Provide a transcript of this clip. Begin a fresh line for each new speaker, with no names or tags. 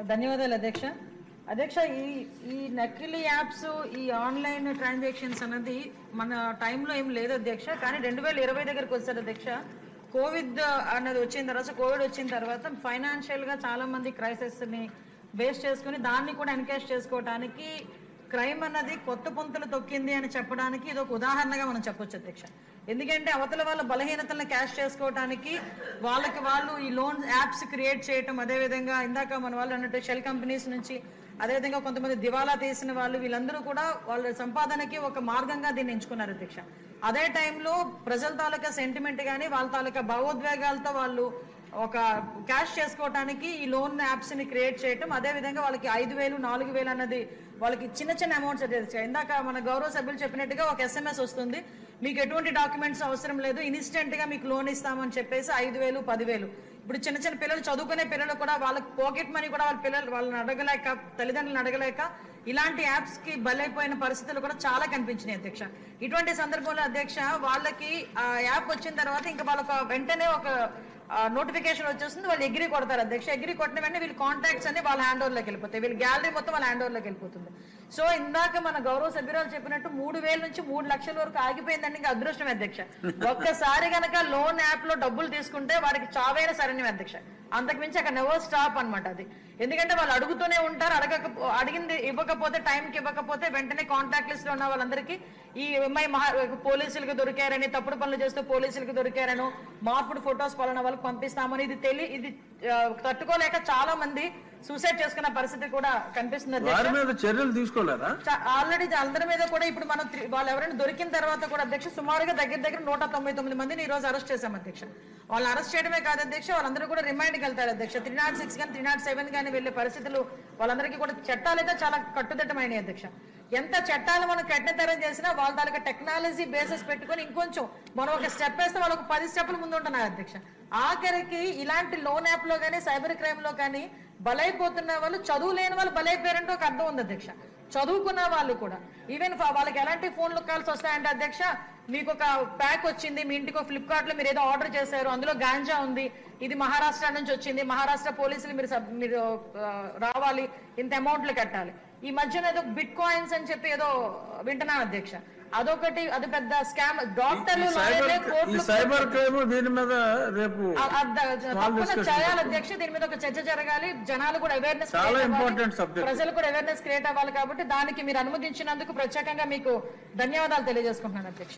ధన్యవాదాలు అధ్యక్ష. అధ్యక్ష, ఈ నకిలీ యాప్స్, ఈ ఆన్లైన్ ట్రాన్సాక్షన్స్ అన్నది మన టైంలో ఏం లేదు అధ్యక్ష. కానీ 2020 దగ్గరకు వస్తారు అధ్యక్ష. కోవిడ్ అన్నది వచ్చిన తర్వాత, కోవిడ్ వచ్చిన తర్వాత ఫైనాన్షియల్గా చాలా మంది క్రైసిస్ని బేస్ చేసుకుని దాన్ని కూడా ఎన్కేష్ చేసుకోవడానికి క్రైమ్ అన్నది కొత్త పొంతులు తొక్కింది అని చెప్పడానికి ఇది ఒక ఉదాహరణగా మనం చెప్పొచ్చు అధ్యక్ష. ఎందుకంటే అవతల వాళ్ళ బలహీనతలను క్యాష్ చేసుకోవడానికి వాళ్ళు ఈ లోన్ యాప్స్ క్రియేట్ చేయటం, అదేవిధంగా ఇందాక మన వాళ్ళు అన్నట్టు షెల్ కంపెనీస్ నుంచి, అదేవిధంగా కొంతమంది దివాలా తీసిన వాళ్ళు, వీళ్ళందరూ కూడా వాళ్ళ సంపాదనకి ఒక మార్గంగా దీన్ని ఎంచుకున్నారు అధ్యక్ష. అదే టైంలో ప్రజల తాలూకా సెంటిమెంట్ కానీ వాళ్ళ తాలూకా భావోద్వేగాలతో వాళ్ళు ఒక క్యాష్ చేసుకోవడానికి ఈ లోన్ యాప్స్ ని క్రియేట్ చేయటం, అదేవిధంగా వాళ్ళకి 5,000 4,000 అన్నది వాళ్ళకి చిన్న చిన్న అమౌంట్స్ అధ్యక్ష. ఇందాక మన గౌరవ సభ్యులు చెప్పినట్టుగా ఒక SMS వస్తుంది, మీకు ఎటువంటి డాక్యుమెంట్స్ అవసరం లేదు, ఇన్స్టెంట్ గా మీకు లోన్ ఇస్తామని చెప్పేసి 5,000 10,000. ఇప్పుడు చిన్న చిన్న పిల్లలు, చదువుకునే పిల్లలు కూడా వాళ్ళకి పాకెట్ మనీ కూడా వాళ్ళని అడగలేక, తల్లిదండ్రులను అడగలేక ఇలాంటి యాప్స్ కి బలైపోయిన పరిస్థితులు కూడా చాలా కనిపించినాయి అధ్యక్ష. ఇటువంటి సందర్భంలో అధ్యక్ష వాళ్ళకి ఆ యాప్ వచ్చిన తర్వాత ఇంకా వాళ్ళకి వెంటనే ఒక నోటిఫికేషన్ వచ్చేస్తుంది, వాళ్ళు ఎగ్రీ కొడతారు అధ్యక్ష. ఎగ్రీ కొట్టిన వెంటనే వీళ్ళ కాంటాక్ట్స్ అన్ని వాళ్ళ హ్యాండ్ ఓవర్లోకి వెళ్ళిపోతాయి, వీళ్ళ గ్యాలరీ మొత్తం వాళ్ళ హ్యాండ్ ఓవర్లోకి వెళ్ళిపోతుంది. సో ఇందాక మన గౌరవ సభ్యురాలు చెప్పినట్టు 3,000 నుంచి 3 లక్షల వరకు ఆగిపోయిందండి. ఇంకా అదృష్టం అధ్యక్ష. ఒక్కసారి కనుక లోన్ యాప్ లో డబ్బులు తీసుకుంటే వారికి చావైన సరైన అధ్యక్ష. అంతకుమించి అక్కడ నెవర్ స్టాప్ అనమాట అది. ఎందుకంటే వాళ్ళు అడుగుతూనే ఉంటారు, అడిగింది ఇవ్వకపోతే, టైంకి ఇవ్వకపోతే వెంటనే కాంటాక్ట్ లిస్ట్ లో ఉన్న వాళ్ళందరికీ ఈ ఎంఐ పోలీసులకు దొరికారని, తప్పుడు పనులు చేస్తూ పోలీసులకు దొరికారను, మార్పుడు ఫొటోస్ పలానా వాళ్ళకి పంపిస్తామని ఇది తట్టుకోలేక చాలా మంది సూసైడ్ చేసుకున్న పరిస్థితి కూడా కనిపిస్తుంది.
చర్యలు తీసుకోలేదా?
ఆల్రెడీ అందరి మీద కూడా ఇప్పుడు మనం వాళ్ళు ఎవరైనా దొరికిన తర్వాత కూడా అధ్యక్ష సుమారుగా దగ్గర 199 మందిని ఈ రోజు అరెస్ట్ చేశాం అధ్యక్ష. వాళ్ళని అరెస్ట్ చేయడమే కాదు అధ్యక్ష, వాళ్ళందరూ కూడా రిమైండ్కి వెళ్తారు అధ్యక్ష. 306 కానీ 307 కానీ వెళ్లే పరిస్థితులు వాళ్ళందరికీ కూడా చట్టాలైతే చాలా కట్టుదిట్టమైనవి అధ్యక్ష. ఎంత చట్టాలు మనం కఠినతరం చేసినా వాళ్ళ తాలూకా టెక్నాలజీ బేసెస్ పెట్టుకుని ఇంకొంచెం మనం ఒక స్టెప్ వేస్తే వాళ్ళకు 10 స్టెప్లు ముందు ఉంటున్నారు అధ్యక్ష. ఆఖరికి ఇలాంటి లోన్ యాప్ లో కానీ సైబర్ క్రైమ్ లో కానీ బలైపోతున్న వాళ్ళు చదువు లేని వాళ్ళు బలైపోయారంటే ఒక అర్థం ఉంది అధ్యక్ష. చదువుకున్న వాళ్ళు కూడా ఈవెన్ వాళ్ళకి ఎలాంటి ఫోన్లు కాల్స్ వస్తాయంటే అధ్యక్ష, మీకు ఒక ప్యాక్ వచ్చింది మీ ఇంటికి, ఫ్లిప్కార్ట్ లో మీరు ఏదో ఆర్డర్ చేశారు, అందులో గాంజా ఉంది, ఇది మహారాష్ట్ర నుంచి వచ్చింది, మహారాష్ట్ర పోలీసులు మీరు రావాలి, ఇంత అమౌంట్లు కట్టాలి. ఈ మధ్యన ఏదో బిట్ కాయిన్స్ అని చెప్పి ఏదో వింటున్నాను అధ్యక్ష. అదొకటి, అది పెద్ద స్కామ్. డాక్టర్లు
సైబర్ క్రైమ్ దీని మీద రేపు
చేయాలి అధ్యక్ష. దీని మీద ఒక చర్చ జరగాలి, జనాలు కూడా అవేర్నెస్, ప్రజలు కూడా అవేర్నెస్ క్రియేట్ అవ్వాలి. కాబట్టి దానికి మీరు అనుమతించినందుకు ప్రత్యేకంగా మీకు ధన్యవాదాలు తెలియజేసుకుంటున్నాను అధ్యక్ష.